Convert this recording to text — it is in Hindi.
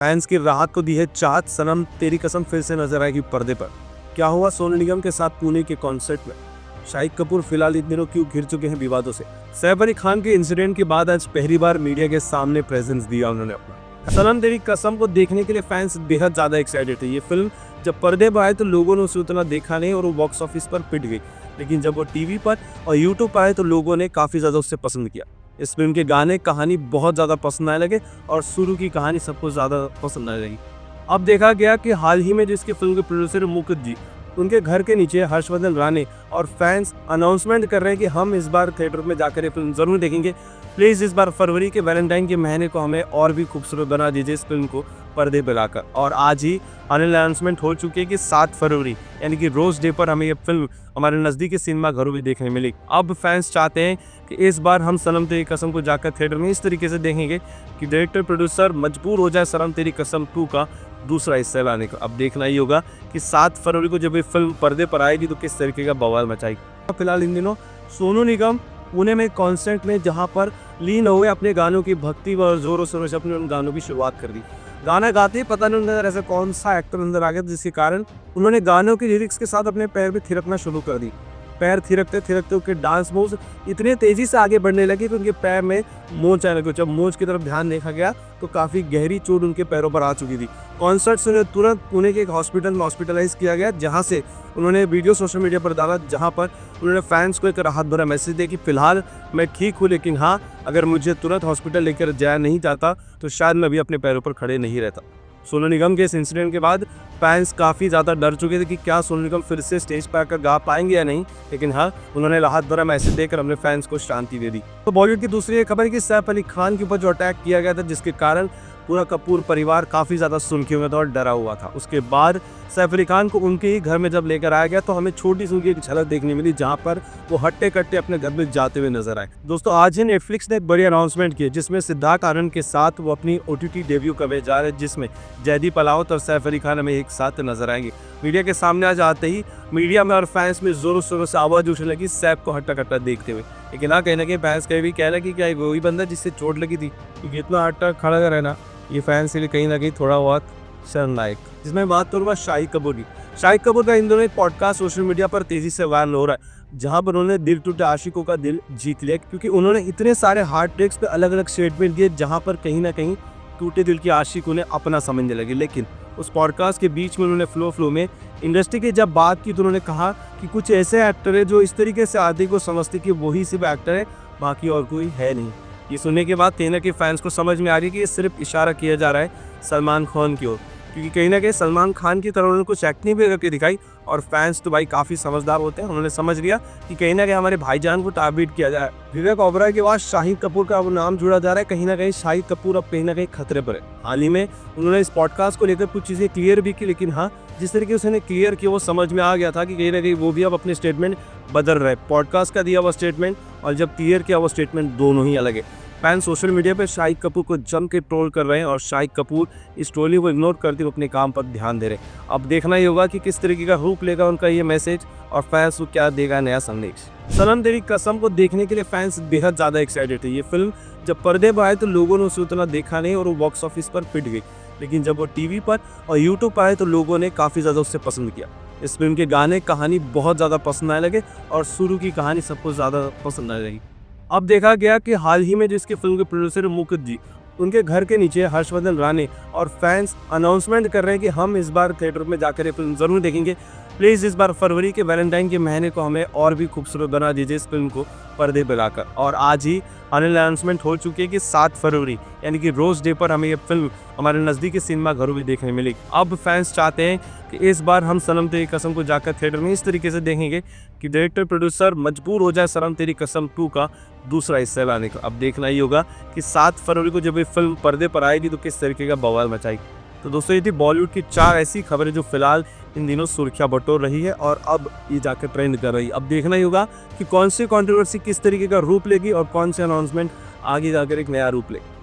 फैंस की राहत को दी है चाहत, सनम तेरी कसम फिर से नजर आएगी पर्दे पर। क्या हुआ सोनू निगम के साथ पुणे के कॉन्सर्ट में? शाहिद कपूर फिलहाल इन दिनों क्यों घिर चुके हैं विवादों से? सैफ अली खान के इंसिडेंट के बाद आज पहली बार मीडिया के सामने प्रेजेंस दिया उन्होंने अपना। सनम तेरी कसम को देखने के लिए फैंस बेहद ज्यादा एक्साइटेड थे। ये फिल्म जब पर्दे पर आए तो लोगों ने उसे उतना देखा नहीं और वो बॉक्स ऑफिस पर पिट गई, लेकिन जब वो टीवी पर और यूट्यूब पर आए तो लोगों ने काफी ज्यादा उससे पसंद किया। इस फिल्म के गाने कहानी बहुत ज़्यादा पसंद आने लगे और शुरू की कहानी सबको ज़्यादा पसंद आने लगी। अब देखा गया कि हाल ही में जिसके फिल्म के प्रोड्यूसर मुकुंद जी, उनके घर के नीचे हर्षवर्धन राणे और फैंस अनाउंसमेंट कर रहे हैं कि हम इस बार थिएटर में जाकर ये फिल्म ज़रूर देखेंगे। प्लीज़ इस बार फरवरी के वैलेंटाइन के महीने को हमें और भी खूबसूरत बना दीजिए इस फिल्म को पर्दे पर लाकर। और आज ही अनाउंसमेंट हो चुकी है कि 7 फरवरी यानी कि रोज़ डे पर हमें ये फिल्म हमारे नज़दीकी सिनेमा घरों में देखने मिलेगी। अब फैंस चाहते हैं कि इस बार हम सनम तेरी कसम को जाकर थिएटर में इस तरीके से देखेंगे कि डायरेक्टर प्रोड्यूसर मजबूर हो जाए सनम तेरी कसम 2 का दूसरा हिस्सा लाने को। अब देखना ही होगा कि 7 फरवरी को जब ये फिल्म पर्दे पर आएगी तो किस तरीके का बवाल मचाएगी। फिलहाल इन दिनों सोनू निगम पुणे में कॉन्सर्ट में जहां पर लीन हुए अपने गानों की भक्ति व जोरों शोरों से अपने उन गानों की शुरुआत कर दी। गाना गाते ही पता नहीं अंदर ऐसा कौन सा एक्टर अंदर आ गया जिसके कारण उन्होंने गानों के लिरिक्स के साथ अपने पैर भी थिरकना शुरू कर दी। पैर थिरकते थिरकते उनके डांस मूव्स इतने तेजी से आगे बढ़ने लगे कि उनके पैर में मोच आने लगी। जब मोच की तरफ ध्यान देखा गया तो काफ़ी गहरी चोट उनके पैरों पर आ चुकी थी। कॉन्सर्ट से उन्हें तुरंत पुणे के एक हॉस्पिटल में हॉस्पिटलाइज किया गया, जहां से उन्होंने वीडियो सोशल मीडिया पर डाला, जहां पर उन्होंने फैंस को एक राहत भरा मैसेज दिया कि फिलहाल मैं ठीक हूँ, लेकिन हाँ, अगर मुझे तुरंत हॉस्पिटल लेकर जाया नहीं जाता तो शायद मैं भी अपने पैरों पर खड़े नहीं रहता। सोनू निगम के इस इंसिडेंट के बाद फैंस काफ़ी ज़्यादा डर चुके थे कि क्या सोनू निगम फिर से स्टेज पर आकर गा पाएंगे या नहीं, लेकिन हाँ, उन्होंने राहत भरा मैसेज देकर अपने फैंस को शांति दे दी। तो बॉलीवुड की दूसरी खबर है कि सैफ अली खान के ऊपर जो अटैक किया गया था, जिसके कारण पूरा कपूर परिवार काफ़ी ज़्यादा सुर्खियों में था और डरा हुआ था। उसके बाद सैफ अली खान को उनके ही घर में जब लेकर आया गया तो हमें छोटी सी उनकी एक झलक देखने मिली, जहां पर वो हट्टे कट्टे अपने घर में जाते हुए नजर आए। दोस्तों, आज ही नेटफ्लिक्स ने एक बड़ी अनाउंसमेंट की, जिसमें सिद्धार्थ आनंद के साथ वो अपनी OTT डेब्यू करने जा रहे हैं, जिसमें जयदीप अलावत और सैफ अली खान हमें एक साथ नजर आएंगे। मीडिया के सामने आज आते ही मीडिया में और फैंस में जोरों शोरों से आवाज उठने लगी सैफ को हट्टा कट्टा देखते हुए। लेकिन हाँ, कहीं ना कहीं फैंस का भी कहना कि क्या वही बंदा जिससे चोट लगी थी, क्योंकि इतना हट्टा खड़ा रहना ये फैंस के लिए कहीं ना कहीं थोड़ा बहुत शर्मनाक। जिसमें बात करूँगा शाहिद कपूर की। शाहिद कपूर का इन दोनों एक पॉडकास्ट सोशल मीडिया पर तेजी से वायरल हो रहा है, जहां पर उन्होंने दिल टूटे आशिकों का दिल जीत लिया, क्योंकि उन्होंने इतने सारे हार्ट ब्रेक्स पे अलग अलग स्टेटमेंट दिए, जहां पर कहीं ना कहीं टूटे दिल की आशिक उन्हें अपना समझने लगी। लेकिन उस पॉडकास्ट के बीच में उन्होंने फ्लो में इंडस्ट्री की जब बात की तो उन्होंने कहा कि कुछ ऐसे एक्टर है जो इस तरीके से आदि को समझते कि वही सिर्फ एक्टर है, बाकी और कोई है नहीं। ये सुनने के बाद कहीं ना कहीं फैंस को समझ में आ रही है कि ये सिर्फ इशारा किया जा रहा है सलमान खान की ओर, क्योंकि कहीं ना कहीं सलमान खान की तरह उन्होंने कुछ एक्टिंग भी करके दिखाई। और फैंस तो भाई काफ़ी समझदार होते हैं, उन्होंने समझ लिया कि कहीं ना कहीं हमारे भाईजान को टारगेट किया जा रहा है। विवेक ओबराय के बाद शाहिद कपूर का अब नाम जुड़ा जा रहा है। कहीं ना कहीं शाहिद कपूर अब कहीं ना कहीं खतरे पर है। हाल ही में उन्होंने इस पॉडकास्ट को लेकर कुछ चीज़ें क्लियर भी की, लेकिन हाँ, जिस तरीके से उन्हें क्लियर किया वो समझ में आ गया था कि कहीं ना कहीं वो भी अब अपने स्टेटमेंट बदल रहे। पॉडकास्ट का दिया हुआ स्टेटमेंट और जब क्लियर किया वो स्टेटमेंट दोनों ही अलग है। फैन सोशल मीडिया पर शाहिद कपूर को जम के ट्रोल कर रहे हैं और शाहिद कपूर इस ट्रोली को इग्नोर करते हुए अपने काम पर ध्यान दे रहे हैं। अब देखना ही होगा कि किस तरीके का रूप लेगा उनका ये मैसेज और फैंस को क्या देगा नया संदेश। सनम तेरी कसम को देखने के लिए फैंस बेहद ज़्यादा एक्साइटेड थे। ये फिल्म जब पर्दे पर आए तो लोगों ने उसे उतना देखा नहीं और वो बॉक्स ऑफिस पर पिट गई, लेकिन जब वो टीवी पर और यूट्यूब पर आए तो लोगों ने काफ़ी ज़्यादा उससे पसंद किया। इस फिल्म के गाने कहानी बहुत ज़्यादा पसंद आने लगे और शुरू की कहानी सबको ज़्यादा पसंद आने लगी। अब देखा गया कि हाल ही में जिसके फिल्म के प्रोड्यूसर मुकुंद जी, उनके घर के नीचे हर्षवर्धन राणे और फैंस अनाउंसमेंट कर रहे हैं कि हम इस बार थिएटर में जाकर ये फिल्म ज़रूर देखेंगे। प्लीज़ इस बार फरवरी के वैलेंटाइन के महीने को हमें और भी खूबसूरत बना दीजिए इस फिल्म को पर्दे पर लाकर। और आज ही अनाउंसमेंट हो चुकी है कि 7 फरवरी यानी कि रोज़ डे पर हमें ये फिल्म हमारे नज़दीकी सिनेमा घरों में देखने मिलेगी। अब फैंस चाहते हैं कि इस बार हम सनम तेरी कसम को जाकर थिएटर में इस तरीके से देखेंगे कि डायरेक्टर प्रोड्यूसर मजबूर हो जाए सनम तेरी कसम 2 का दूसरा हिस्सा लाने को। अब देखना ही होगा कि 7 फरवरी को जब ये फिल्म पर्दे पर आएगी तो किस तरीके का बवाल मचाएगी। तो दोस्तों, ये थी बॉलीवुड की 4 ऐसी खबरें जो फिलहाल इन दिनों सुर्खियां बटोर रही है और अब ये जाकर ट्रेंड कर रही है। अब देखना ही होगा कि कौन सी कंट्रोवर्सी किस तरीके का रूप लेगी और कौन से अनाउंसमेंट आगे जाकर एक नया रूप लेगी।